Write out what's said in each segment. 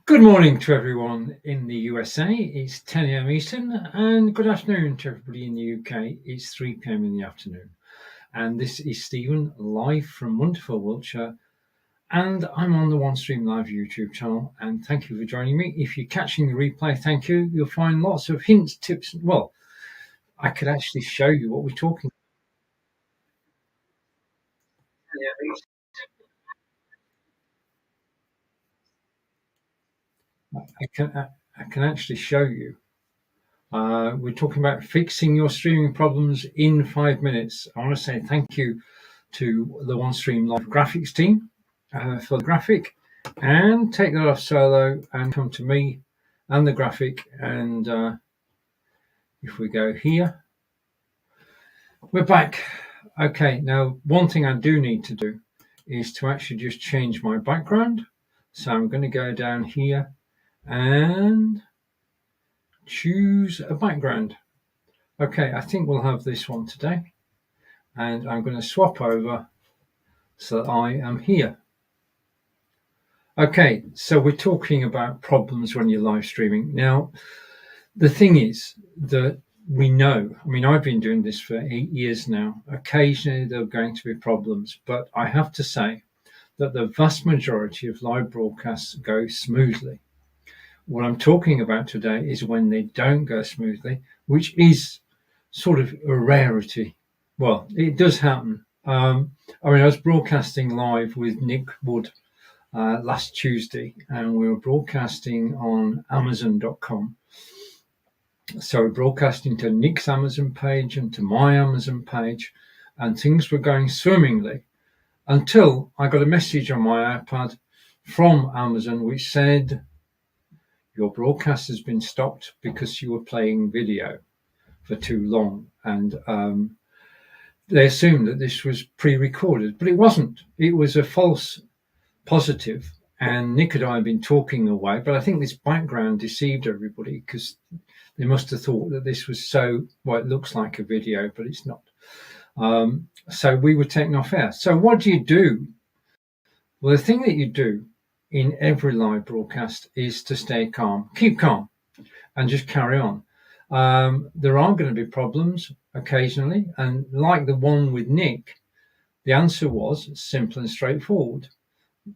Good morning to everyone in the USA. It's 10 a.m. Eastern, and good afternoon to everybody in the UK. It's 3 p.m. in the afternoon. And this is Stephen, live from wonderful Wiltshire, and I'm on the OneStreamlive YouTube channel. And thank you for joining me. If you're catching the replay, thank you. You'll find lots of hints, tips. Well, I could actually show you what we're talking about. I can actually show you. We're talking about fixing your streaming problems in 5 minutes. I want to say thank you to the OneStreamlive graphics team for the graphic, and take that off solo and come to me and the graphic. And if we go here, we're back. Okay, now one thing I do need to do is to actually just change my background. So I'm going to go down here and choose a background. Okay, I think we'll have this one today. And I'm going to swap over so that I am here. Okay, so we're talking about problems when you're live streaming. Now, the thing is that we know, I've been doing this for 8 years now. Occasionally there are going to be problems, but I have to say that the vast majority of live broadcasts go smoothly. What I'm talking about today is when they don't go smoothly, which is sort of a rarity. Well, it does happen. I was broadcasting live with Nick Wood last Tuesday, and we were broadcasting on Amazon.com. So we're broadcasting to Nick's Amazon page and to my Amazon page, and things were going swimmingly until I got a message on my iPad from Amazon which said, your broadcast has been stopped because you were playing video for too long. And they assumed that this was pre-recorded, but it wasn't. It was a false positive, and Nick and I have been talking away, but I think this background deceived everybody because they must have thought that this was it looks like a video, but it's not. So we were taken off air. So what do you do? Well, the thing that you do in every live broadcast is to stay calm, keep calm, and just carry on. There are going to be problems occasionally, and like the one with Nick, the answer was simple and straightforward.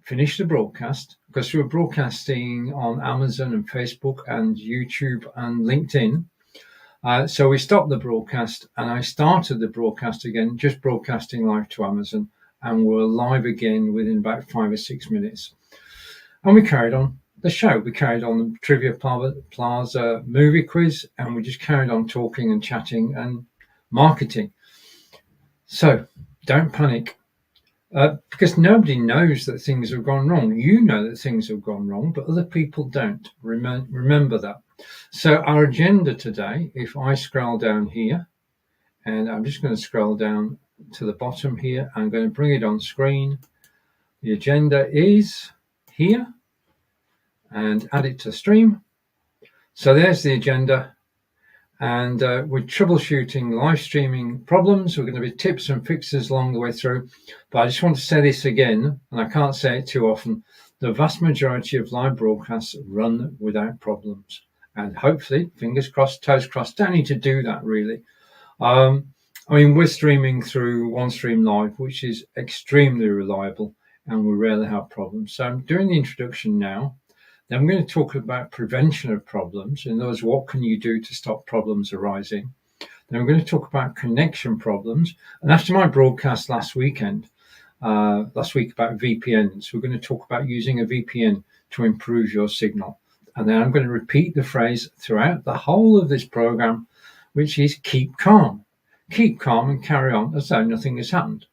Finish the broadcast, because we were broadcasting on Amazon and Facebook and YouTube and LinkedIn. So we stopped the broadcast and I started the broadcast again, just broadcasting live to Amazon, and we're live again within about 5 or 6 minutes. And we carried on the show. We carried on the Trivia Plaza movie quiz, and we just carried on talking and chatting and marketing. So don't panic. Because nobody knows that things have gone wrong. You know that things have gone wrong, but other people don't. Remember that. So our agenda today, if I scroll down here, and I'm just going to scroll down to the bottom here, I'm going to bring it on screen. The agenda is here, and add it to stream. So there's the agenda. And we're troubleshooting live streaming problems. We're going to be tips and fixes along the way through. But I just want to say this again, and I can't say it too often. The vast majority of live broadcasts run without problems. And hopefully, fingers crossed, toes crossed, don't need to do that really. We're streaming through OneStreamlive, which is extremely reliable, and we rarely have problems. So I'm doing the introduction now. Then I'm going to talk about prevention of problems. In other words, what can you do to stop problems arising? Then I'm going to talk about connection problems. And after my broadcast last week about VPNs, we're going to talk about using a VPN to improve your signal. And then I'm going to repeat the phrase throughout the whole of this program, which is keep calm. Keep calm and carry on as though nothing has happened.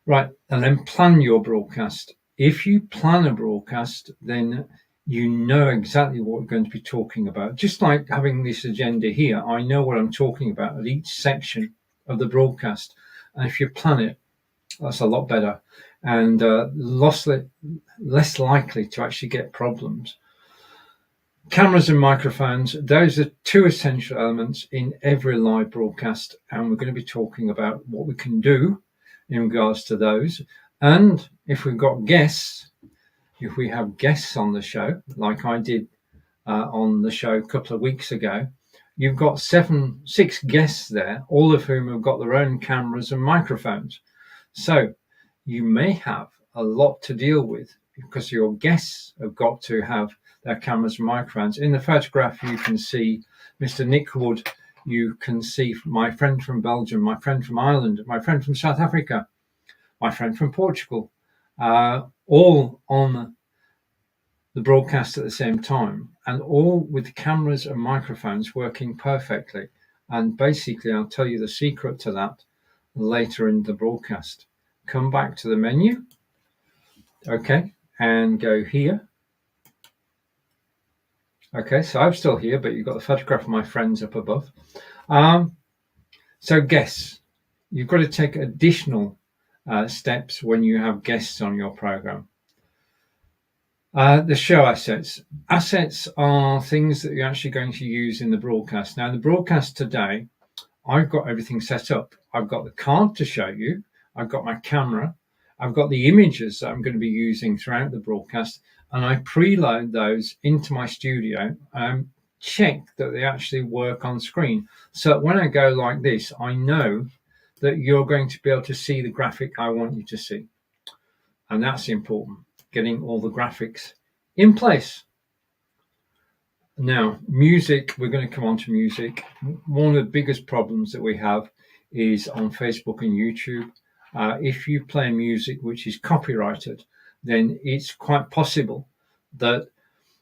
Right, and then plan your broadcast. If you plan a broadcast, then you know exactly what we're going to be talking about. Just like having this agenda here, I know what I'm talking about at each section of the broadcast. And if you plan it, that's a lot better and less likely to actually get problems. Cameras and microphones, those are two essential elements in every live broadcast. And we're going to be talking about what we can do in regards to those. And if we've got guests, if we have guests on the show, like I did on the show a couple of weeks ago, you've got 6 guests there, all of whom have got their own cameras and microphones. So you may have a lot to deal with because your guests have got to have their cameras and microphones. In the photograph, you can see Mr. Nick Wood. You can see my friend from Belgium, my friend from Ireland, my friend from South Africa, my friend from Portugal, all on the broadcast at the same time, and all with cameras and microphones working perfectly. And basically, I'll tell you the secret to that later in the broadcast. Come back to the menu, okay, and go here. Okay, so I'm still here, but you've got the photograph of my friends up above. So guests, you've got to take additional steps when you have guests on your program. The show assets. Assets are things that you're actually going to use in the broadcast. Now, the broadcast today, I've got everything set up. I've got the card to show you. I've got my camera. I've got the images that I'm going to be using throughout the broadcast, and I preload those into my studio and check that they actually work on screen. So when I go like this, I know that you're going to be able to see the graphic I want you to see. And that's important, getting all the graphics in place. Now, music, we're going to come on to music. One of the biggest problems that we have is on Facebook and YouTube. If you play music which is copyrighted, then it's quite possible that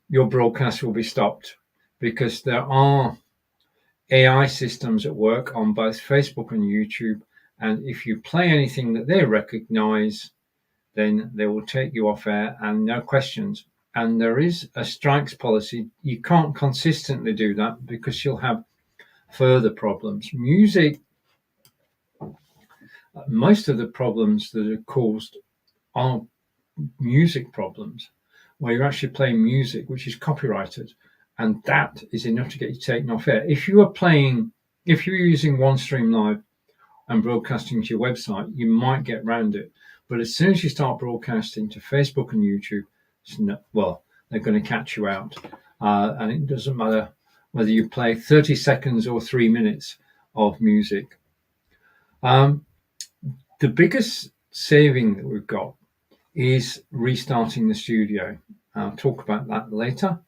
your broadcast will be stopped, because there are AI systems at work on both Facebook and YouTube. And if you play anything that they recognize, then they will take you off air and no questions. And there is a strikes policy. You can't consistently do that because you'll have further problems. Music, most of the problems that are caused are music problems, where you're actually playing music which is copyrighted, and that is enough to get you taken off air. If you're using OneStreamlive and broadcasting to your website, you might get around it. But as soon as you start broadcasting to Facebook and YouTube, they're going to catch you out. And it doesn't matter whether you play 30 seconds or 3 minutes of music. The biggest saving that we've got is restarting the studio. I'll talk about that later.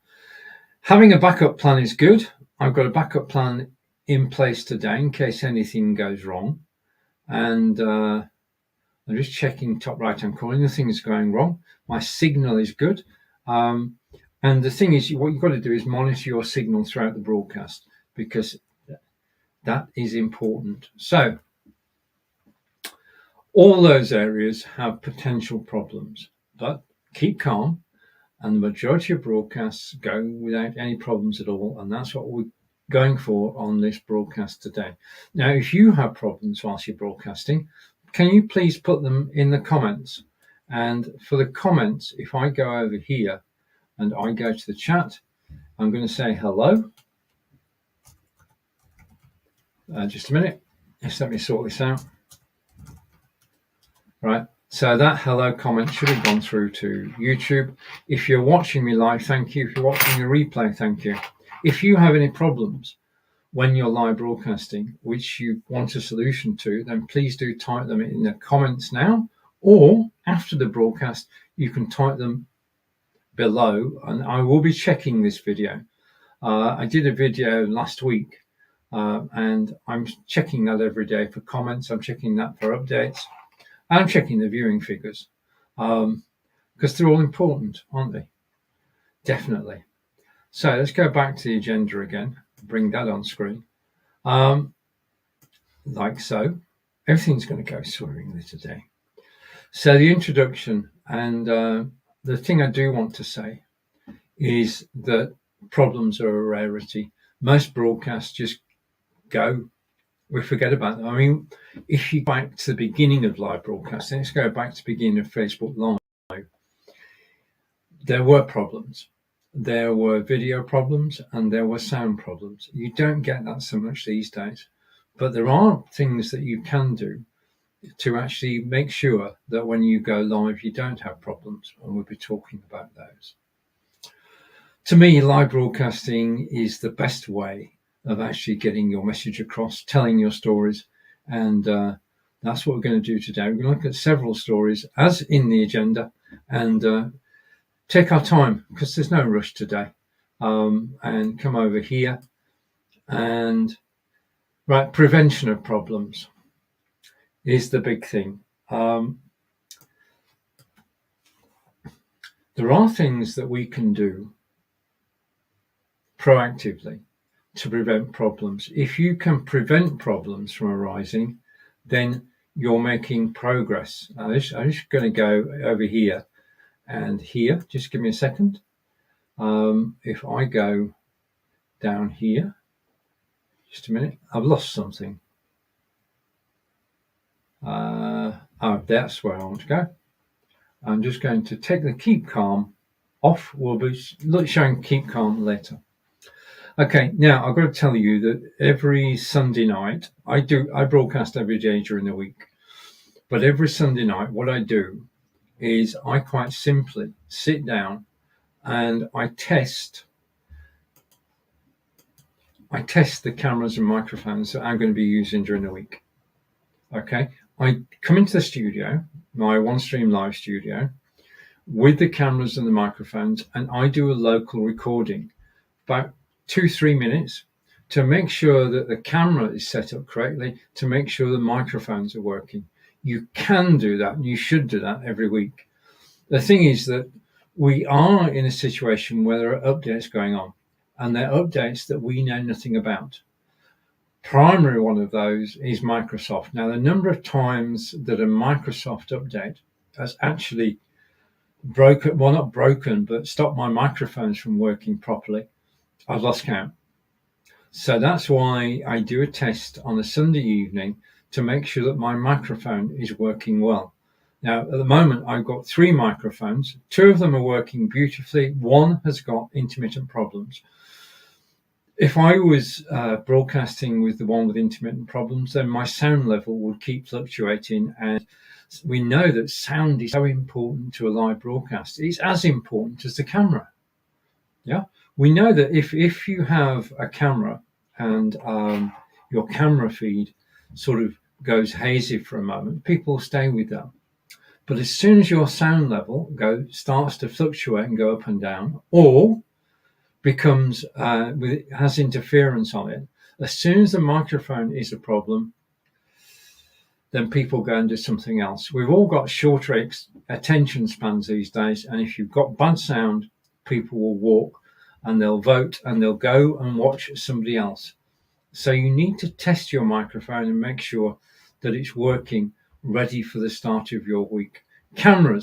Having a backup plan is good. I've got a backup plan in place today in case anything goes wrong. And I'm just checking top right-hand corner. Nothing is going wrong. My signal is good. And the thing is, what you've got to do is monitor your signal throughout the broadcast, because that is important. So all those areas have potential problems, but keep calm, and the majority of broadcasts go without any problems at all, and that's what we're going for on this broadcast today. Now, if you have problems whilst you're broadcasting, can you please put them in the comments? And for the comments, if I go over here and I go to the chat, I'm going to say hello. Just a minute. Just let me sort this out. Right, so that hello comment should have gone through to YouTube. If you're watching me live, thank you. If you're watching the replay, thank you. If you have any problems when you're live broadcasting, which you want a solution to, then please do type them in the comments now, or after the broadcast, you can type them below, and I will be checking this video. I did a video last week, and I'm checking that every day for comments. I'm checking that for updates. I'm checking the viewing figures, because they're all important, aren't they? Definitely. So let's go back to the agenda again, bring that on screen. Like so. Everything's going to go swimmingly today. So the introduction, and the thing I do want to say is that problems are a rarity. Most broadcasts just go. We forget about them. I mean, if you go back to the beginning of live broadcasting, let's go back to the beginning of Facebook Live, there were problems. There were video problems and there were sound problems. You don't get that so much these days, but there are things that you can do to actually make sure that when you go live, you don't have problems. And we'll be talking about those. To me, live broadcasting is the best way of actually getting your message across, telling your stories. And that's what we're going to do today. We're going to look at several stories as in the agenda and take our time because there's no rush today. And come over here and right, prevention of problems is the big thing. There are things that we can do proactively to prevent problems. If you can prevent problems from arising, then you're making progress. I'm just going to go over here and here. Just give me a second. If I go down here, just a minute, I've lost something. Oh, that's where I want to go. I'm just going to take the keep calm off. We'll be showing keep calm later. Okay, now I've got to tell you that every Sunday night, I broadcast every day during the week, but every Sunday night, what I do is I quite simply sit down and I test the cameras and microphones that I'm going to be using during the week. Okay, I come into the studio, my OneStream live studio, with the cameras and the microphones, and I do a local recording, about 2-3 minutes, to make sure that the camera is set up correctly, to make sure the microphones are working. You can do that, and you should do that every week. The thing is that we are in a situation where there are updates going on, and they're updates that we know nothing about. Primary one of those is Microsoft. Now, the number of times that a Microsoft update has actually broken, well, not broken, but stopped my microphones from working properly, I've lost count. So that's why I do a test on a Sunday evening to make sure that my microphone is working well. Now, at the moment, I've got 3 microphones. 2 of them are working beautifully. 1 has got intermittent problems. If I was broadcasting with the one with intermittent problems, then my sound level would keep fluctuating. And we know that sound is so important to a live broadcast. It's as important as the camera. Yeah. We know that if you have a camera and your camera feed sort of goes hazy for a moment, people stay with that. But as soon as your sound level starts to fluctuate and go up and down, or becomes has interference on it, as soon as the microphone is a problem, then people go and do something else. We've all got shorter attention spans these days, and if you've got bad sound, people will walk and they'll vote and they'll go and watch somebody else. So you need to test your microphone and make sure that it's working, ready for the start of your week. Camera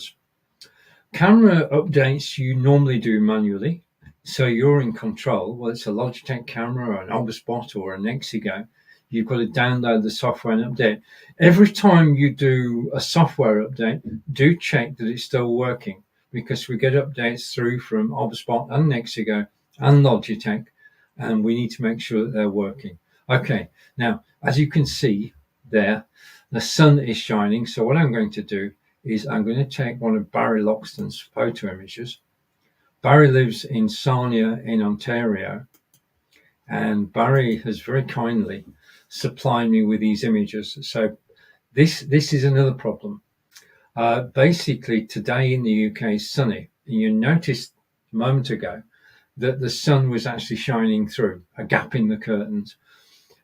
updates you normally do manually, so you're in control. Well, it's a Logitech camera or an Obspot or an Exigo. You've got to download the software and update. Every time you do a software update, do check that it's still working, because we get updates through from Obspot and Exigo and Logitech, and we need to make sure that they're working. Okay, now, as you can see there, the sun is shining. So what I'm going to do is I'm going to take one of Barry Loxton's photo images. Barry lives in Sarnia in Ontario, and Barry has very kindly supplied me with these images. So this is another problem. Basically, today in the UK is sunny. And you noticed a moment ago that the sun was actually shining through a gap in the curtains.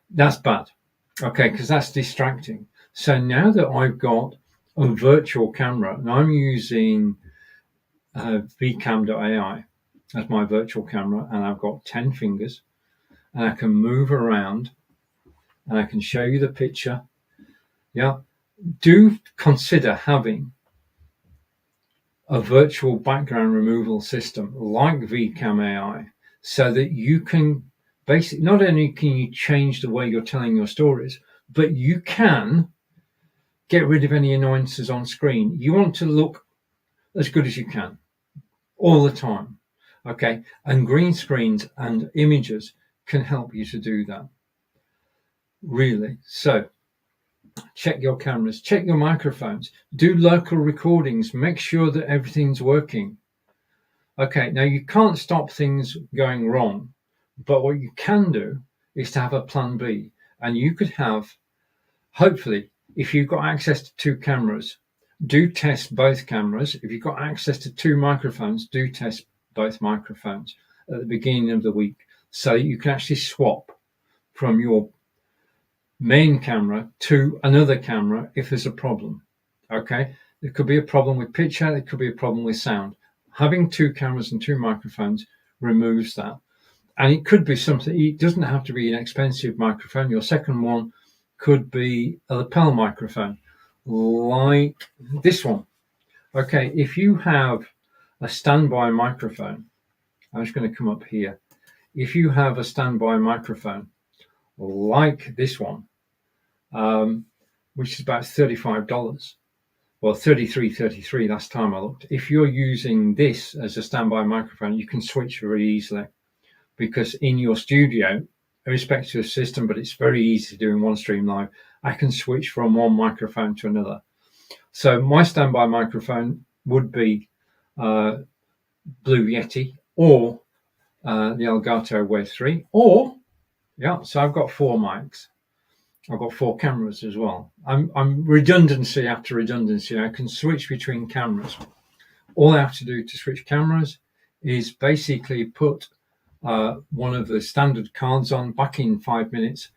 That's bad, okay, because that's distracting. So now that I've got a virtual camera, and I'm using vcam.ai as my virtual camera, and I've got 10 fingers, and I can move around, and I can show you the picture. Yeah, do consider having a virtual background removal system like vcam AI, so that you can basically, not only can you change the way you're telling your stories, but you can get rid of any annoyances on screen. You want to look as good as you can all the time, okay? And green screens and images can help you to do that, really. So check your cameras, check your microphones, do local recordings, make sure that everything's working. Okay, now you can't stop things going wrong, but what you can do is to have a plan B. And you could have, hopefully, if you've got access to 2 cameras, do test both cameras. If you've got access to 2 microphones, do test both microphones at the beginning of the week, so you can actually swap from your main camera to another camera if there's a problem. Okay, there could be a problem with picture, there could be a problem with sound. Having 2 cameras and 2 microphones removes that. And it could be something, it doesn't have to be an expensive microphone. Your second one could be a lapel microphone like this one. Okay, if you have a standby microphone, I'm just going to come up here. If you have a standby microphone like this one, which is about $35, well, $33 last time I looked. If you're using this as a standby microphone, you can switch very easily, because in your studio, irrespective of system, but it's very easy to do in OneStreamlive, I can switch from one microphone to another. So my standby microphone would be Blue Yeti or the Elgato Wave 3, or, yeah, so I've got 4 mics. I've got 4 cameras as well. I'm redundancy after redundancy. I can switch between cameras. All I have to do to switch cameras is basically put one of the standard cards on back in 5 minutes,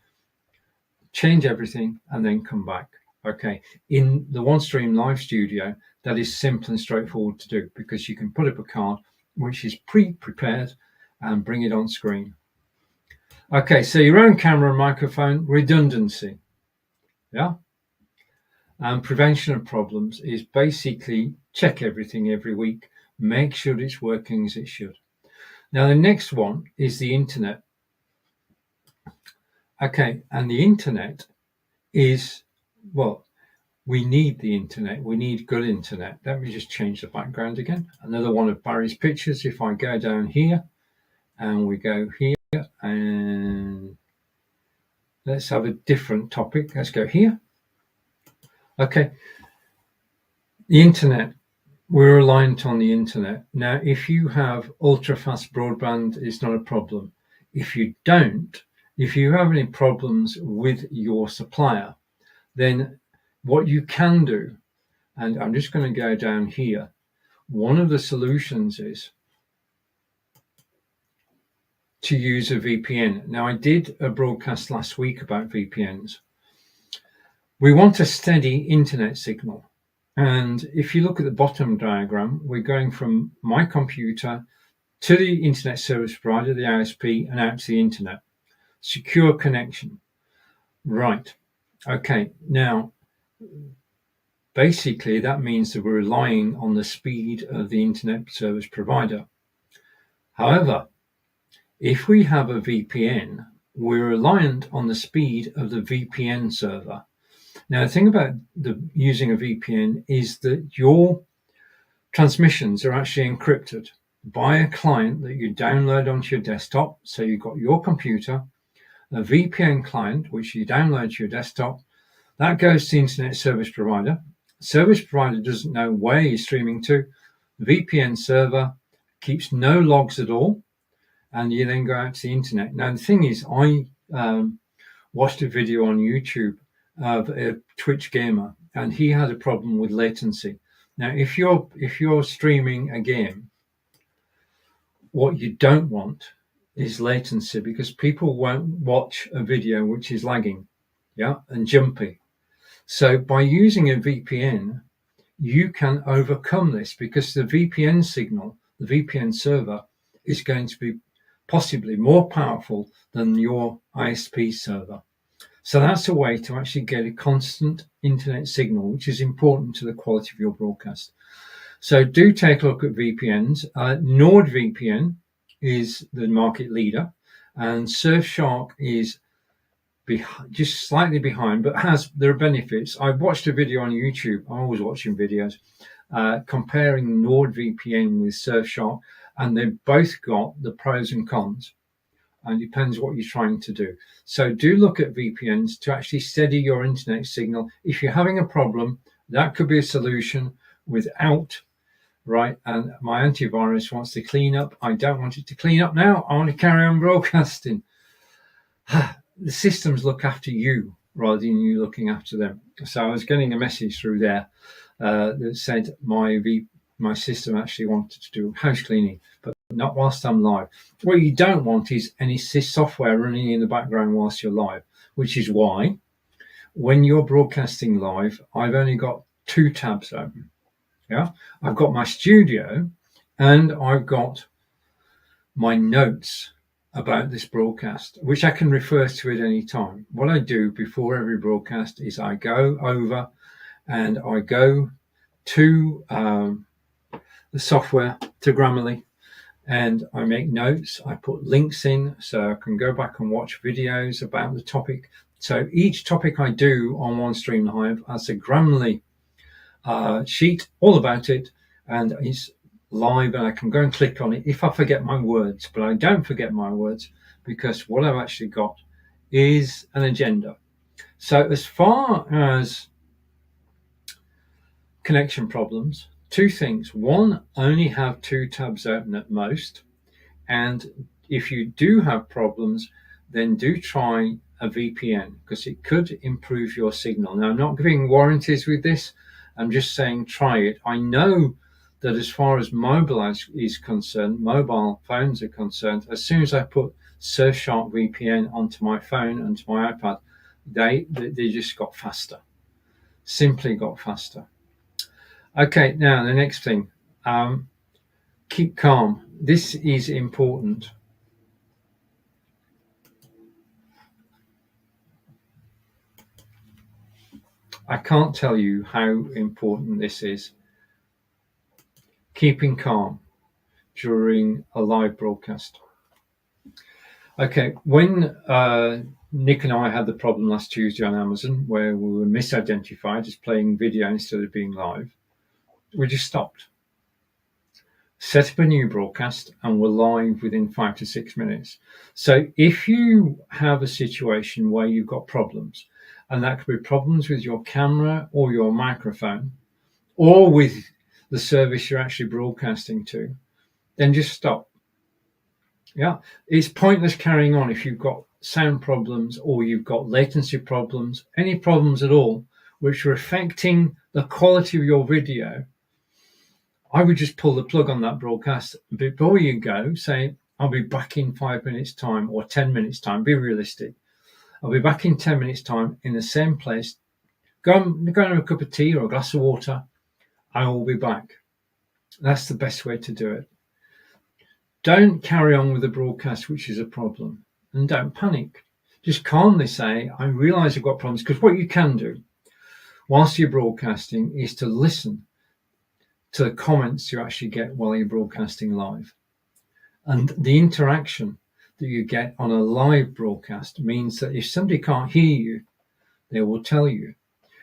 change everything, and then come back. Okay, in the OneStream Live Studio, that is simple and straightforward to do, because you can put up a card which is pre-prepared and bring it on screen. Okay, so your own camera and microphone, redundancy, yeah? And prevention of problems is basically check everything every week, make sure it's working as it should. Now, the next one is the internet. Okay, and the internet is, well, we need the internet. We need good internet. Let me just change the background again. Another one of Barry's pictures. If I go down here and we go here, and let's have a different topic. Let's go here. Okay. The internet. We're reliant on the internet. Now, if you have ultra-fast broadband, it's not a problem. If you don't, if you have any problems with your supplier, then what you can do, and I'm just going to go down here, one of the solutions is to use a VPN. Now, I did a broadcast last week about VPNs. We want a steady internet signal. And if you look at the bottom diagram, we're going from my computer to the internet service provider, the ISP, and out to the internet. Secure connection. Right. Okay. Now, basically, that means that we're relying on the speed of the internet service provider. However, if we have a VPN, we're reliant on the speed of the VPN server. Now, the thing about using a VPN is that your transmissions are actually encrypted by a client that you download onto your desktop. So you've got your computer, a VPN client, which you download to your desktop. That goes to the internet service provider. Service provider doesn't know where you're streaming to. The VPN server keeps no logs at all, and you then go out to the internet. Now, the thing is, I watched a video on YouTube of a Twitch gamer, and he had a problem with latency. Now, if you're streaming a game, what you don't want is latency, because people won't watch a video which is lagging, yeah, and jumpy. So by using a VPN, you can overcome this, because the VPN signal, the VPN server, is going to be possibly more powerful than your ISP server. So that's a way to actually get a constant internet signal, which is important to the quality of your broadcast. So do take a look at VPNs. NordVPN is the market leader, and Surfshark is just slightly behind, but there are benefits. I watched a video on YouTube. I'm always watching videos comparing NordVPN with Surfshark, and they've both got the pros and cons. and it depends what you're trying to do. So do look at VPNs to actually steady your internet signal. If you're having a problem, that could be a solution without, right? And my antivirus wants to clean up. I don't want it to clean up now. I want to carry on broadcasting. The systems look after you rather than you looking after them. So I was getting a message through there that said my system actually wanted to do house cleaning, but not whilst I'm live. What you don't want is any software running in the background whilst you're live, which is why when you're broadcasting live, I've only got 2 tabs open. Yeah, I've got my studio and I've got my notes about this broadcast, which I can refer to at any time. What I do before every broadcast is I go over and I go to the software, to Grammarly, and I make notes. I put links in so I can go back and watch videos about the topic. So each topic I do on OneStreamlive has a Grammarly sheet all about it, and it's live, and I can go and click on it if I forget my words, but I don't forget my words because what I've actually got is an agenda. So as far as connection problems, 2 things. One, only have 2 tabs open at most, and if you do have problems, then do try a VPN because it could improve your signal. Now, I'm not giving warranties with this. I'm just saying try it. I know that as far as mobile is concerned, mobile phones are concerned, as soon as I put Surfshark VPN onto my phone and to my iPad, they just got faster. Simply got faster. Okay, now the next thing, keep calm. This is important. I can't tell you how important this is. Keeping calm during a live broadcast. Okay, when Nick and I had the problem last Tuesday on Amazon where we were misidentified as playing video instead of being live, we just stopped. Set up a new broadcast and we're live within 5 to 6 minutes. So if you have a situation where you've got problems, and that could be problems with your camera or your microphone or with the service you're actually broadcasting to, then just stop. Yeah, it's pointless carrying on if you've got sound problems or you've got latency problems, any problems at all which are affecting the quality of your video. I would just pull the plug on that broadcast before you go. Say, I'll be back in 5 minutes time or 10 minutes time. Be realistic. I'll be back in 10 minutes time in the same place. Go and have a cup of tea or a glass of water. I will be back. That's the best way to do it. Don't carry on with the broadcast, which is a problem, and don't panic. Just calmly say, I realize I've got problems, because what you can do whilst you're broadcasting is to listen to the comments you actually get while you're broadcasting live. And the interaction that you get on a live broadcast means that if somebody can't hear you, they will tell you.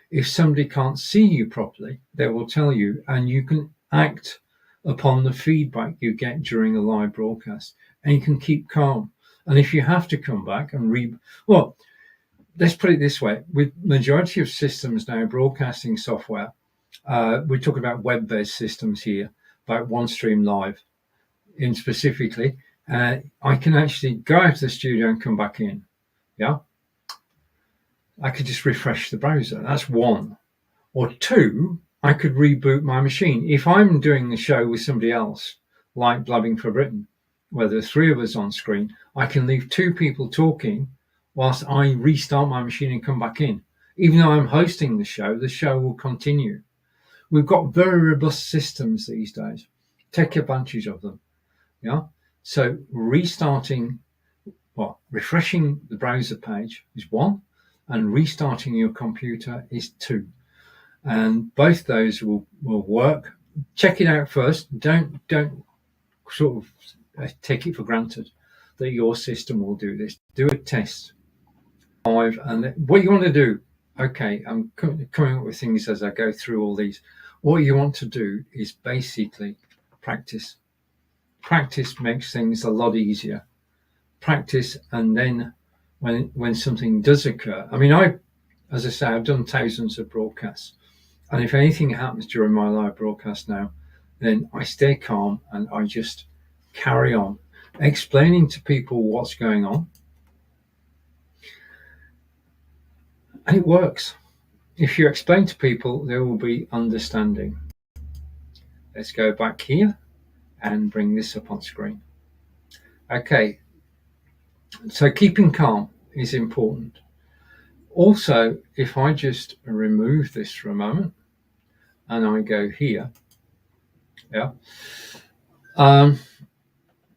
If somebody can't see you properly, they will tell you, and you can act upon the feedback you get during a live broadcast, and you can keep calm. And if you have to come back and well, let's put it this way: with majority of systems now, broadcasting software, we're talking about web-based systems here, about OneStreamlive in specifically. I can actually go out of the studio and come back in. Yeah, I could just refresh the browser. That's one. Or two, I could reboot my machine. If I'm doing the show with somebody else, like Blabbing for Britain, where there's 3 of us on screen, I can leave 2 people talking whilst I restart my machine and come back in. Even though I'm hosting the show will continue. We've got very robust systems these days. Take advantage of them. Yeah. So refreshing the browser page is 1, and restarting your computer is 2. And both those will work. Check it out first. Don't sort of take it for granted that your system will do this. Do a test. And what you want to do, okay, I'm coming up with things as I go through all these. What you want to do is basically practice. Practice makes things a lot easier. practice, and then when something does occur, I mean, as I say, I've done thousands of broadcasts, and if anything happens during my live broadcast now, then I stay calm and I just carry on explaining to people what's going on, and it works. If you explain to people, there will be understanding. Let's go back here and bring this up on screen. Okay, so keeping calm is important. Also, if I just remove this for a moment and I go here,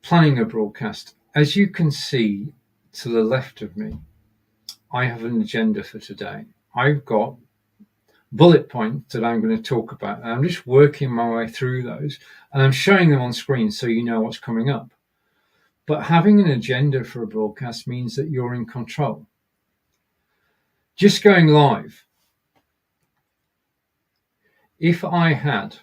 planning a broadcast. As you can see to the left of me, I have an agenda for today. I've got bullet points that I'm going to talk about, and I'm just working my way through those, and I'm showing them on screen so you know what's coming up. But having an agenda for a broadcast means that you're in control. Just going live, if I had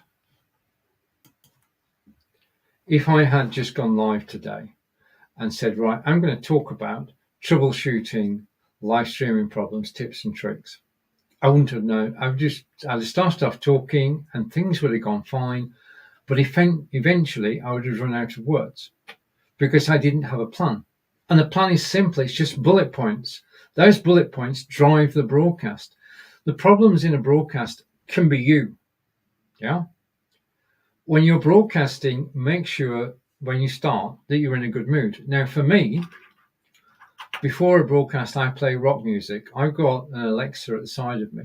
just gone live today and said, right, I'm going to talk about troubleshooting, live streaming problems, tips and tricks, I wouldn't have known. I'd have started off talking and things would have gone fine, but eventually I would have run out of words because I didn't have a plan. And the plan is simple, it's just bullet points. Those bullet points drive the broadcast. The problems in a broadcast can be you. Yeah. When you're broadcasting, make sure when you start that you're in a good mood. Now, for me, before a broadcast, I play rock music. I've got an Alexa at the side of me,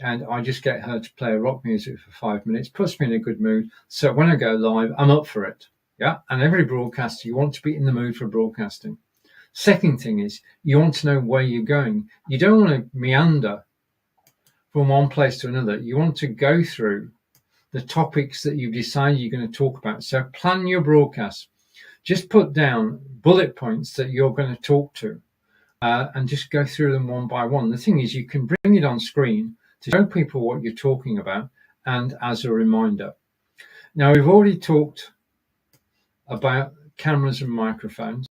and I just get her to play rock music for 5 minutes, puts me in a good mood. So when I go live, I'm up for it. Yeah. And every broadcaster, you want to be in the mood for broadcasting. Second thing is you want to know where you're going. You don't want to meander from one place to another. You want to go through the topics that you've decided you're going to talk about. So plan your broadcast. Just put down bullet points that you're going to talk to and just go through them one by one. The thing is you can bring it on screen to show people what you're talking about and as a reminder. Now, we've already talked about cameras and microphones,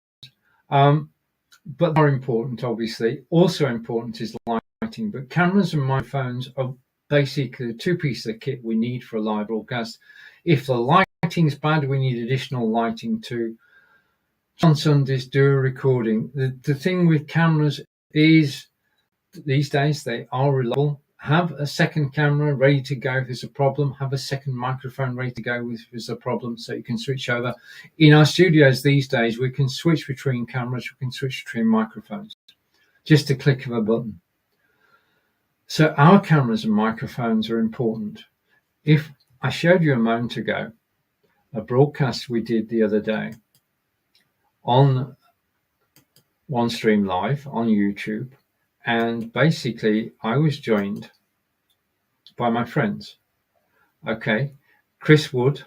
but they're important, obviously. Also important is lighting, but cameras and microphones are basically the two pieces of kit we need for a live broadcast. If the lighting's bad, we need additional lighting too. On Sundays, do a recording. The thing with cameras is these days they are reliable. Have a second camera ready to go if there's a problem. Have a second microphone ready to go if there's a problem, so you can switch over. In our studios these days, we can switch between cameras, we can switch between microphones. Just a click of a button. So our cameras and microphones are important. If I showed you a moment ago a broadcast we did the other day on OneStream Live on YouTube, and basically I was joined by my friends. Okay, Nick Wood,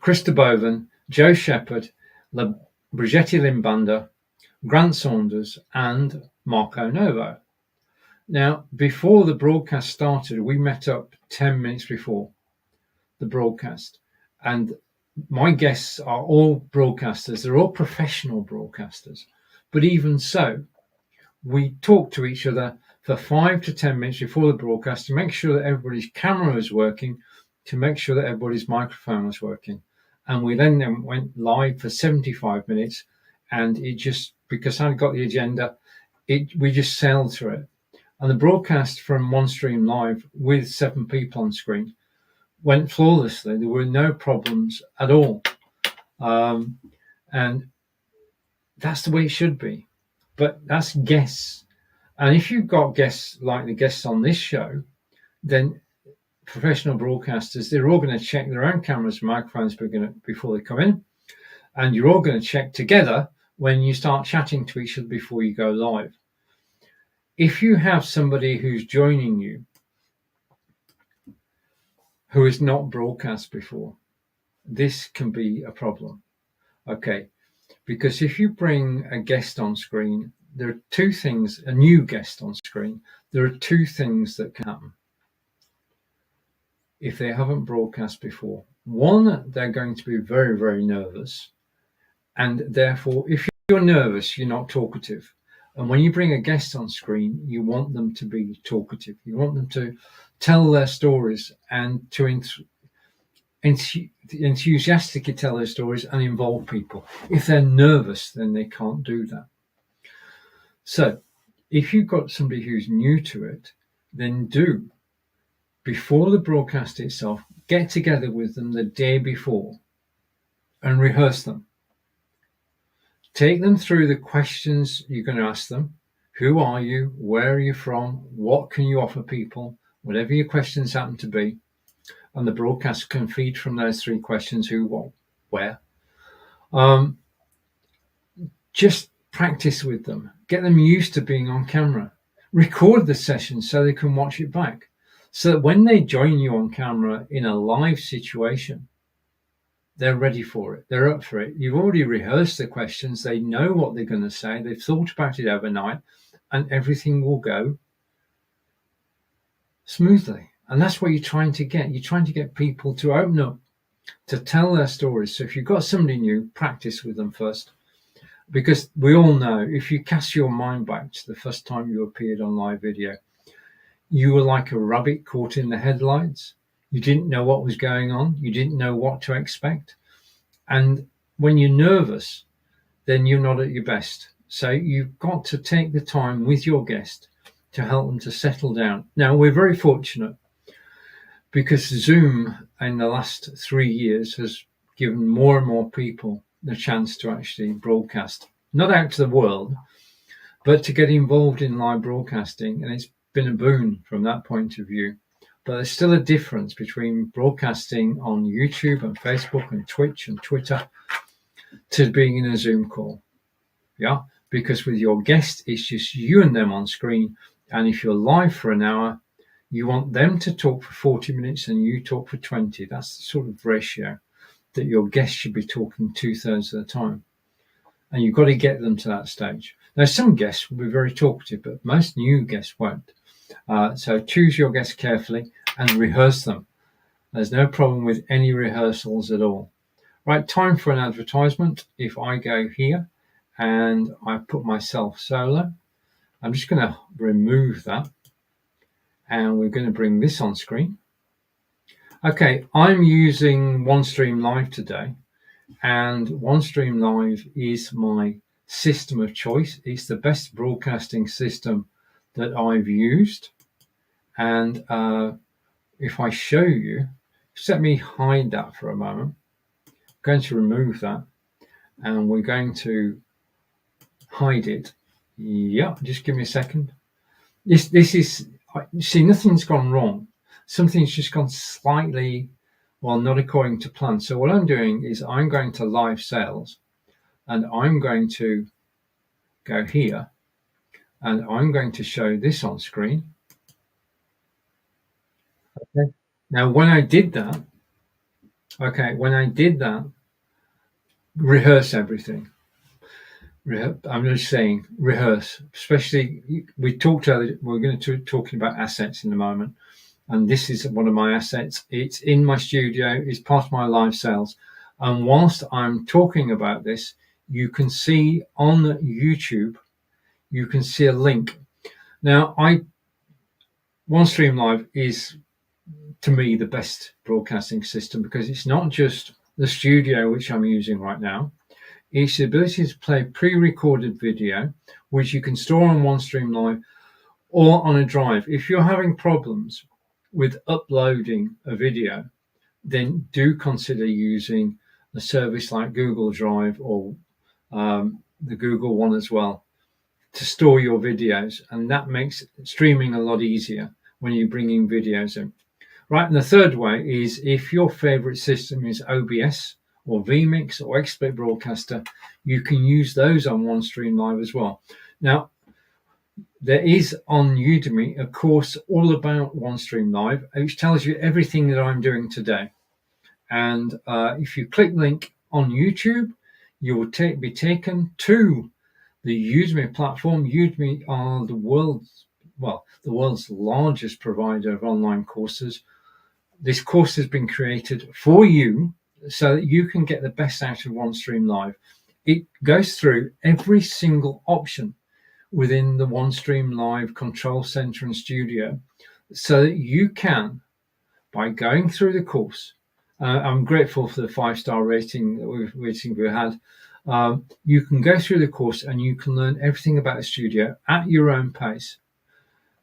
Krista Boven, Joe Shepherd, Brigitte Limbanda, Grant Saunders, and Marco Novo. Now, before the broadcast started, we met up 10 minutes before the broadcast, and my guests are all broadcasters. They're all professional broadcasters, but even so, we talk to each other for 5 to 10 minutes before the broadcast to make sure that everybody's camera was working, to make sure that everybody's microphone was working. And we then went live for 75 minutes, and it just, because I'd got the agenda, we just sailed through it. And the broadcast from OneStream Live with 7 people on screen went flawlessly. There were no problems at all. And that's the way it should be. But that's guests. And if you've got guests like the guests on this show, then professional broadcasters, they're all going to check their own cameras and microphones before they come in. And you're all going to check together when you start chatting to each other before you go live. If you have somebody who's joining you who has not broadcast before, this can be a problem. Okay, because if you bring a guest on screen, there are 2 things, a new guest on screen, there are 2 things that can happen if they haven't broadcast before. One, they're going to be very, very nervous, And therefore, if you're nervous, you're not talkative. And when you bring a guest on screen, you want them to be talkative. You want them to tell their stories and to enthusiastically tell their stories and involve people. If they're nervous, then they can't do that. So if you've got somebody who's new to it, then do, before the broadcast itself, get together with them the day before and rehearse them. Take them through the questions you're going to ask them. Who are you? Where are you from? What can you offer people? Whatever your questions happen to be. And the broadcast can feed from those three questions: who, what, where. Just practice with them. Get them used to being on camera. Record the session so they can watch it back. So that when they join you on camera in a live situation, they're ready for it. They're up for it. You've already rehearsed the questions. They know what they're going to say. They've thought about it overnight, and everything will go smoothly. And that's what you're trying to get. You're trying to get people to open up, to tell their stories. So if you've got somebody new, practice with them first. Because we all know, if you cast your mind back to the first time you appeared on live video, you were like a rabbit caught in the headlights. You didn't know what was going on. You didn't know what to expect. And when you're nervous, then you're not at your best. So you've got to take the time with your guest to help them to settle down. Now, we're very fortunate because Zoom in the last 3 years has given more and more people the chance to actually broadcast, not out to the world, but to get involved in live broadcasting. And it's been a boon from that point of view. But there's still a difference between broadcasting on YouTube and Facebook and Twitch and Twitter to being in a Zoom call. Yeah, because with your guest, it's just you and them on screen. And if you're live for an hour, you want them to talk for 40 minutes and you talk for 20. That's the sort of ratio that your guest should be talking 2/3 of the time. And you've got to get them to that stage. Now, some guests will be very talkative, but most new guests won't. So choose your guests carefully and rehearse them. There's no problem with any rehearsals at all. Right, time for an advertisement. If I go here and I put myself solo, I'm just going to remove that. And we're going to bring this on screen. Okay, I'm using OneStreamlive today. And OneStreamlive is my system of choice. It's the best broadcasting system that I've used. And if I show you, just let me hide that for a moment. I'm going to remove that and we're going to hide it. Yeah, just give me a second. This is, you see, nothing's gone wrong. Something's just gone slightly, well, not according to plan. So what I'm doing is I'm going to live sales and I'm going to go here and I'm going to show this on screen. Okay. Now, when I did that, rehearse everything. I'm just saying rehearse, especially we're going to talking about assets in a moment. And this is one of my assets. It's in my studio. It's part of my live sales. And whilst I'm talking about this, you can see on YouTube, you can see a link. Now, OneStreamlive is, to me, the best broadcasting system because it's not just the studio, which I'm using right now. It's the ability to play pre-recorded video, which you can store on OneStreamlive or on a drive. If you're having problems with uploading a video, then do consider using a service like Google Drive or the Google one as well to store your videos. And that makes streaming a lot easier when you're bringing videos in. Right, and the third way is if your favorite system is OBS or vMix or XSplit Broadcaster, you can use those on OneStreamlive as well. Now, there is on Udemy a course all about OneStreamlive, which tells you everything that I'm doing today. And if you click link on YouTube, you will be taken to the Udemy platform. Udemy are the world's largest provider of online courses. This course has been created for you so that you can get the best out of OneStreamlive. it goes through every single option within the OneStreamlive control center and studio, so that you can, by going through the course, I'm grateful for the 5-star rating that we've had. You can go through the course and you can learn everything about the studio at your own pace.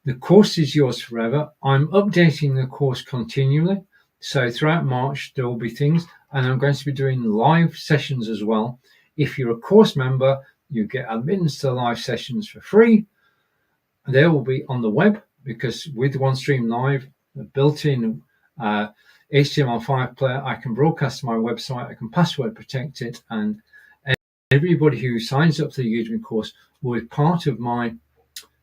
The course is yours forever. I'm updating the course continually. So throughout March, there will be things, and I'm going to be doing live sessions as well. If you're a course member, you get admittance to live sessions for free. They will be on the web, because with OneStream Live, the built-in HTML5 player, I can broadcast to my website, I can password protect it, and everybody who signs up to the Udemy course will be part of my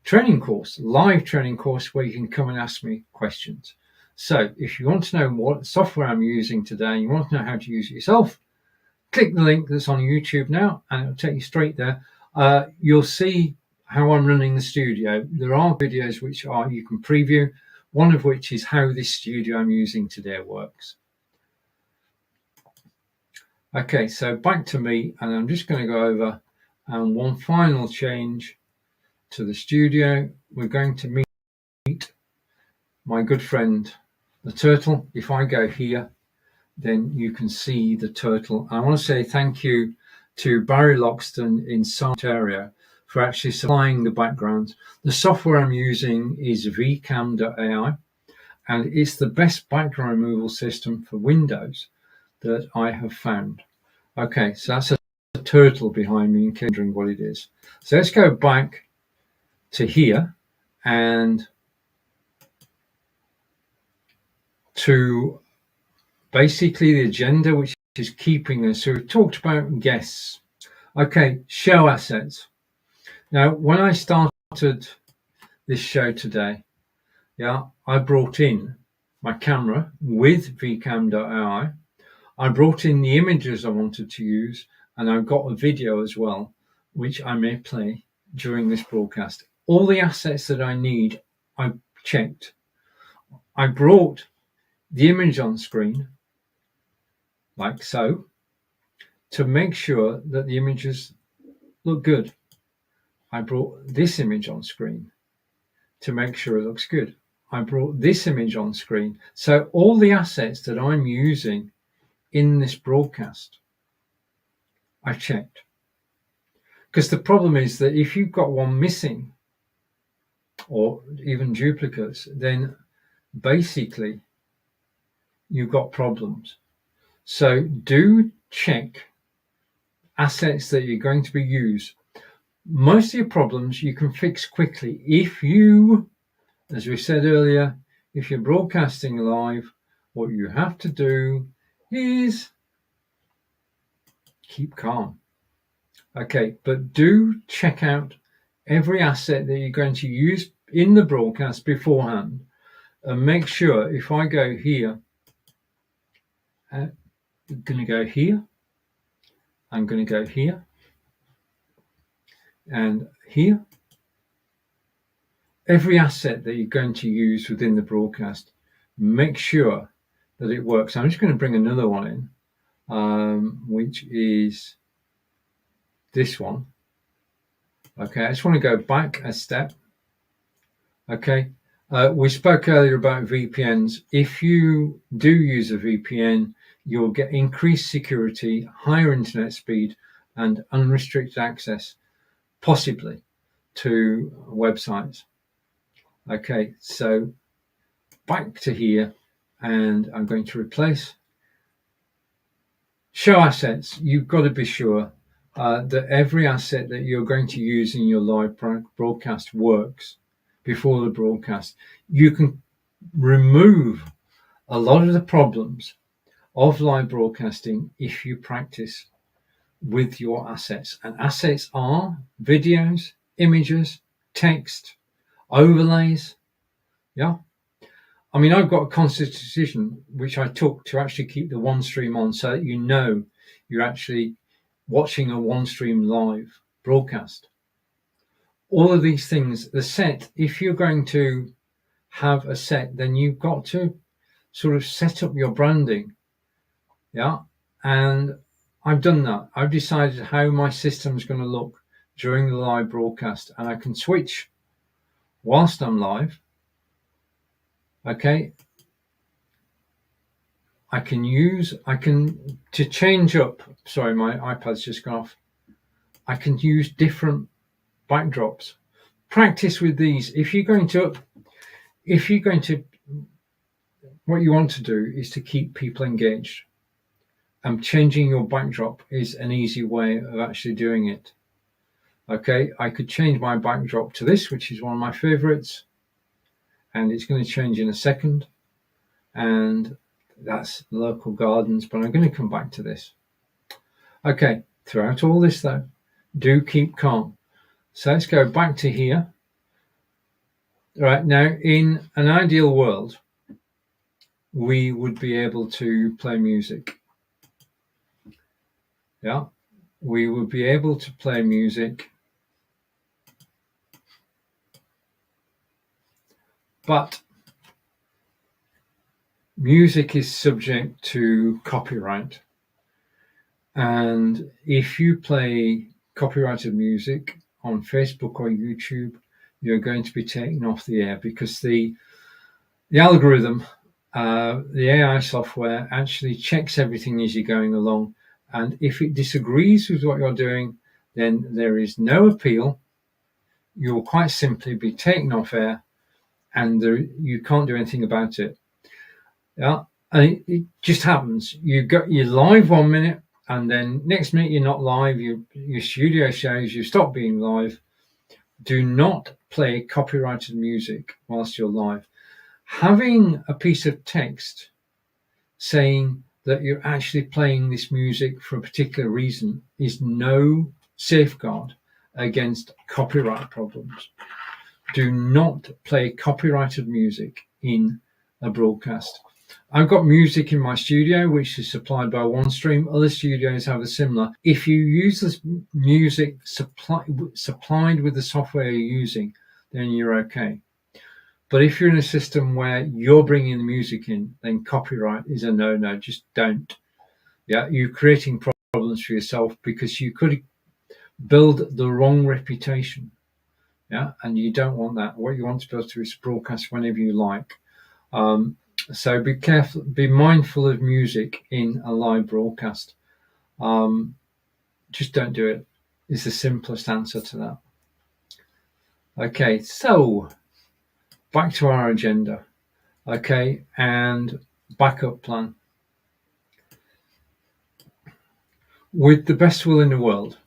training course, live training course, where you can come and ask me questions. So if you want to know what software I'm using today, you want to know how to use it yourself, click the link that's on YouTube now and it'll take you straight there. You'll see how I'm running the studio. There are videos which you can preview, one of which is how this studio I'm using today works. Okay, so back to me, and I'm just going to go over one final change to the studio. We're going to meet my good friend the turtle. If I go here, then you can see the turtle. I want to say thank you to Barry Loxton in Ontario for actually supplying the background. The software I'm using is vcam.ai, and it's the best background removal system for Windows that I have found. Okay, so that's a turtle behind me, and wondering what it is. So let's go back to here and to basically the agenda, which is keeping us. So we've talked about guests. Okay, show assets. Now, when I started this show today, I brought in my camera with vcam.ai. I brought in the images I wanted to use, and I've got a video as well, which I may play during this broadcast. All the assets that I need, I checked. I brought the image on screen, like so, to make sure that the images look good. I brought this image on screen to make sure it looks good. I brought this image on screen. So all the assets that I'm using in this broadcast, I've checked. Because the problem is that if you've got one missing, or even duplicates, then basically you've got problems. So do check assets that you're going to be used. Most of your problems you can fix quickly if you, as we said earlier, if you're broadcasting live, what you have to do is keep calm. Okay, but do check out every asset that you're going to use in the broadcast beforehand, and make sure, if I go here, I'm going to go here, I'm going to go here, and here. Every asset that you're going to use within the broadcast, make sure that it works. I'm just going to bring another one in, which is this one. Okay, I just want to go back a step. Okay, we spoke earlier about VPNs. If you do use a VPN, you'll get increased security, higher internet speed, and unrestricted access, possibly, to websites. Okay, so back to here, and I'm going to replace show assets. You've got to be sure that every asset that you're going to use in your live broadcast works before the broadcast. You can remove a lot of the problems of live broadcasting if you practice with your assets. And assets are videos, images, text, overlays. I mean, I've got a conscious decision which I took to actually keep the OneStream on, so that you know you're actually watching a OneStream live broadcast. All of these things, the set, if you're going to have a set, then you've got to sort of set up your branding. And I've done that. I've decided how my system's going to look during the live broadcast, and I can switch whilst I'm live. Okay. I can to change up, sorry, my iPad's just gone off. I can use different backdrops. Practice with these. If you're going to, what you want to do is to keep people engaged. And changing your backdrop is an easy way of actually doing it. Okay, I could change my backdrop to this, which is one of my favorites, and it's going to change in a second. And that's local gardens, but I'm going to come back to this. Okay, throughout all this though, do keep calm. So let's go back to here. All right, now in an ideal world, we would be able to play music. Yeah, we would be able to play music. But music is subject to copyright. And if you play copyrighted music on Facebook or YouTube, you're going to be taken off the air because the algorithm, the AI software actually checks everything as you're going along. And if it disagrees with what you're doing, then there is no appeal. You'll quite simply be taken off air, and you can't do anything about it. Yeah, and it just happens. You're live 1 minute, and then next minute you're not live. Your studio shows you stop being live. Do not play copyrighted music whilst you're live. Having a piece of text saying that you're actually playing this music for a particular reason is no safeguard against copyright problems. Do not play copyrighted music in a broadcast. I've got music in my studio, which is supplied by OneStream. Other studios have a similar. If you use this music supplied with the software you're using, then you're okay. But if you're in a system where you're bringing the music in, then copyright is a no-no. Just don't. Yeah, you're creating problems for yourself because you could build the wrong reputation. Yeah, and you don't want that. What you want to be able to do is broadcast whenever you like. So be careful, be mindful of music in a live broadcast. Just don't do it. It's the simplest answer to that. Okay, so back to our agenda. Okay, and backup plan. With the best will in the world,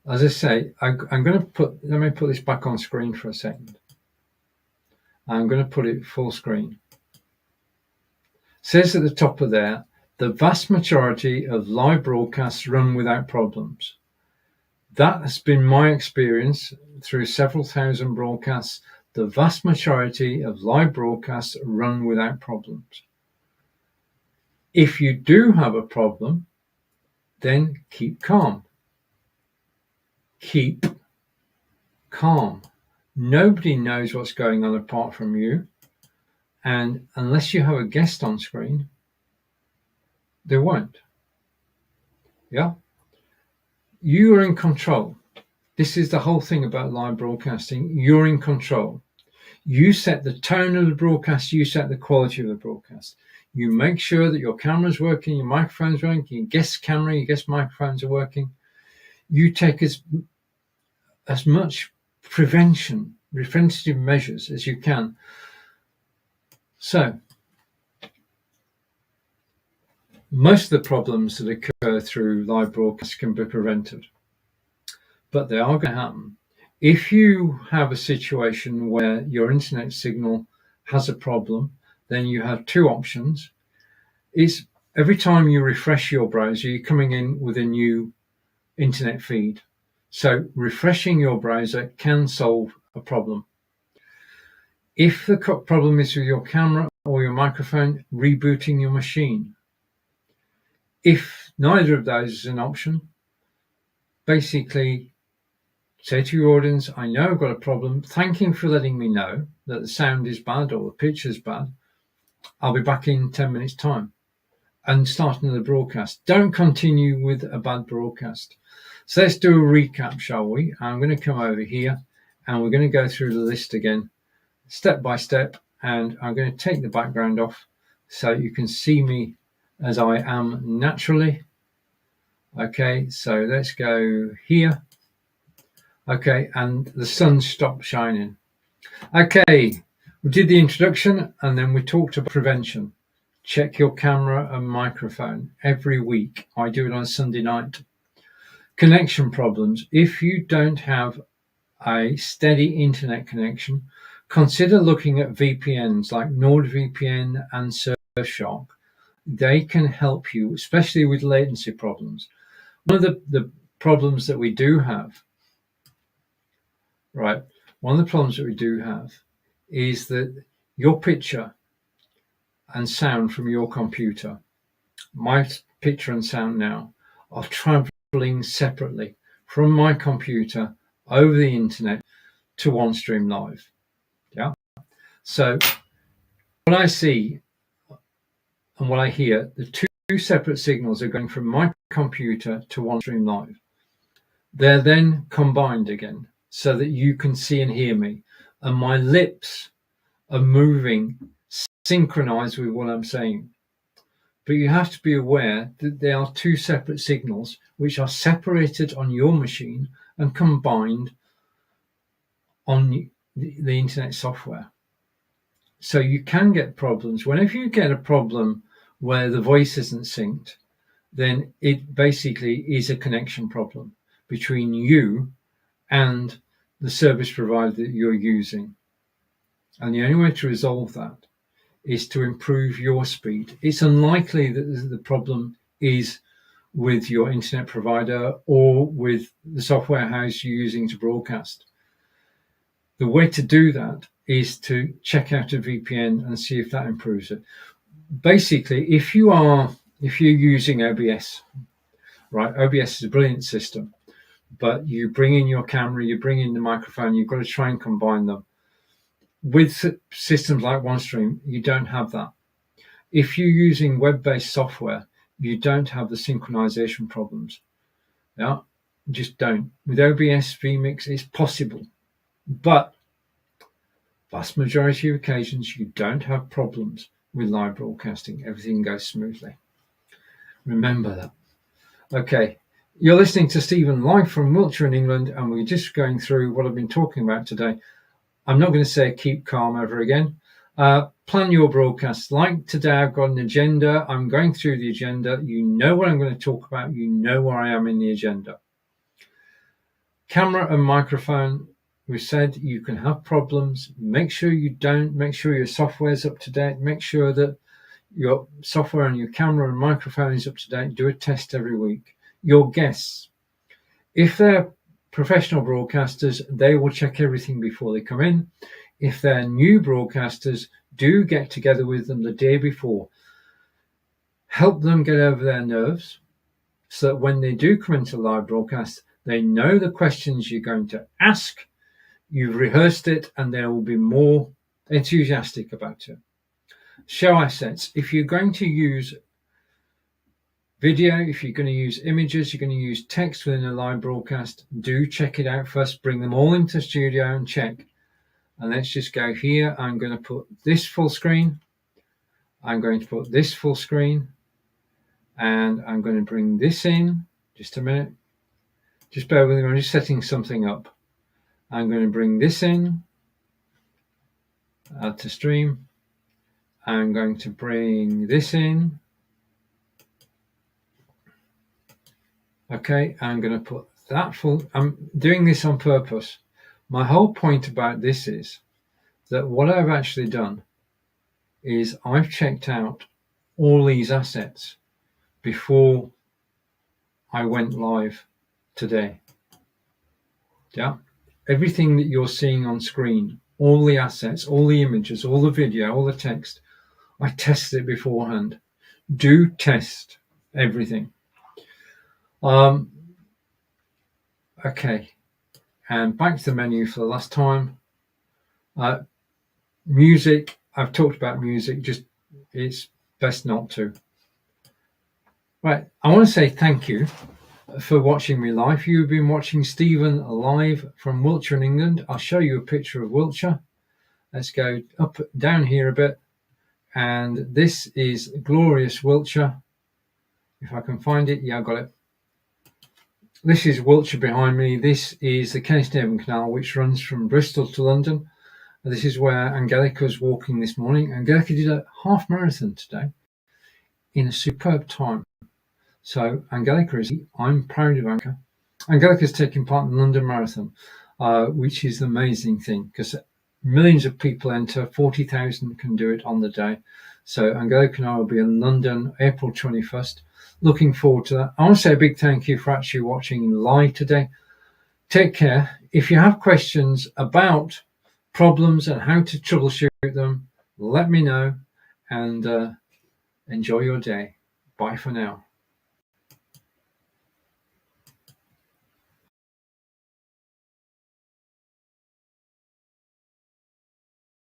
as I say, I'm going to let me put this back on screen for a second. I'm going to put it full screen. It says at the top of there, the vast majority of live broadcasts run without problems. That has been my experience through several thousand broadcasts. The vast majority of live broadcasts run without problems. If you do have a problem, then keep calm. Keep calm. Nobody knows what's going on apart from you. And unless you have a guest on screen, they won't. Yeah? You are in control. This is the whole thing about live broadcasting. You're in control. You set the tone of the broadcast. You set the quality of the broadcast. You make sure that your camera's working, your microphone's working, your guest camera, your guest microphones are working. You take as much preventative measures as you can. So, most of the problems that occur through live broadcasts can be prevented, but they are going to happen. If you have a situation where your internet signal has a problem, then you have two options. Is every time you refresh your browser, you're coming in with a new internet feed. So refreshing your browser can solve a problem. If the problem is with your camera or your microphone, rebooting your machine. If neither of those is an option, basically say to your audience, I know I've got a problem. Thank you for letting me know that the sound is bad or the pitch is bad. I'll be back in 10 minutes time. and start another broadcast. Don't continue with a bad broadcast. So let's do a recap, shall we? I'm going to come over here and we're going to go through the list again, step by step, and I'm going to take the background off so you can see me as I am naturally. Okay, so let's go here. Okay, and the sun stopped shining. Okay, we did the introduction and then we talked about prevention. Check your camera and microphone every week. I do it on Sunday night. Connection problems. If you don't have a steady internet connection, consider looking at VPNs like NordVPN and Surfshark. They can help you, especially with latency problems. One of the problems that we do have, right? One of the problems that we do have is that your picture and sound from your computer, my picture and sound now, are traveling separately from my computer over the internet to OneStreamlive. Yeah. So what I see and what I hear, the two separate signals are going from my computer to OneStreamlive. They're then combined again so that you can see and hear me, and my lips are moving synchronized with what I'm saying. But you have to be aware that there are two separate signals which are separated on your machine and combined on the internet software. So you can get problems. Whenever you get a problem where the voice isn't synced, then it basically is a connection problem between you and the service provider that you're using. And the only way to resolve that is to improve your speed. It's unlikely that the problem is with your internet provider or with the software house you're using to broadcast. The way to do that is to check out a VPN and see if that improves it. Basically, if you're using OBS, right? OBS is a brilliant system, but you bring in your camera, you bring in the microphone, you've got to try and combine them. With systems like OneStream, you don't have that. If you're using web-based software, you don't have the synchronization problems. Yeah, just don't. With OBS vMix, it's possible, but vast majority of occasions, you don't have problems with live broadcasting. Everything goes smoothly. Remember that. Okay, you're listening to Stephen live from Wiltshire in England, and we're just going through what I've been talking about today. I'm not going to say keep calm ever again. Plan your broadcasts. Like today, I've got an agenda. I'm going through the agenda. You know what I'm going to talk about. You know where I am in the agenda. Camera and microphone. We said you can have problems. Make sure you don't. Make sure your software's up to date. Make sure that your software and your camera and microphone is up to date. Do a test every week. Your guests, if they're professional broadcasters, they will check everything before they come in. If they're new broadcasters, do get together with them the day before. Help them get over their nerves so that when they do come into live broadcast, they know the questions you're going to ask. You've rehearsed it and they will be more enthusiastic about it. Show assets. If you're going to use video, if you're going to use images, you're going to use text within a live broadcast, do check it out first. Bring them all into the studio and check. And let's just go here. I'm going to put this full screen. I'm going to put this full screen. And I'm going to bring this in. Just a minute. Just bear with me. I'm just setting something up. I'm going to bring this in. Add to stream. I'm going to bring this in. Okay, I'm going to put that full. I'm doing this on purpose. My whole point about this is that what I've actually done is I've checked out all these assets before I went live today. Yeah, everything that you're seeing on screen, all the assets, all the images, all the video, all the text, I tested it beforehand. Do test everything. Okay, and back to the menu for the last time. Music, I've talked about music, just it's best not to. Right, I want to say thank you for watching me live. You've been watching Stephen live from Wiltshire in England. I'll show you a picture of Wiltshire. Let's go up down here a bit, and this is glorious Wiltshire. If I can find it, yeah, I got it. This is Wiltshire behind me. This is the Kennet Canal, which runs from Bristol to London. This is where Angelica was walking this morning. Angelica did a half marathon today in a superb time. So Angelica I'm proud of Angelica. Angelica's taking part in the London Marathon, which is an amazing thing because millions of people enter, 40,000 can do it on the day. So Angelica and I will be in London, April 21st. Looking forward to that. I want to say a big thank you for actually watching live today. Take care. If you have questions about problems and how to troubleshoot them, let me know, and enjoy your day. Bye for now.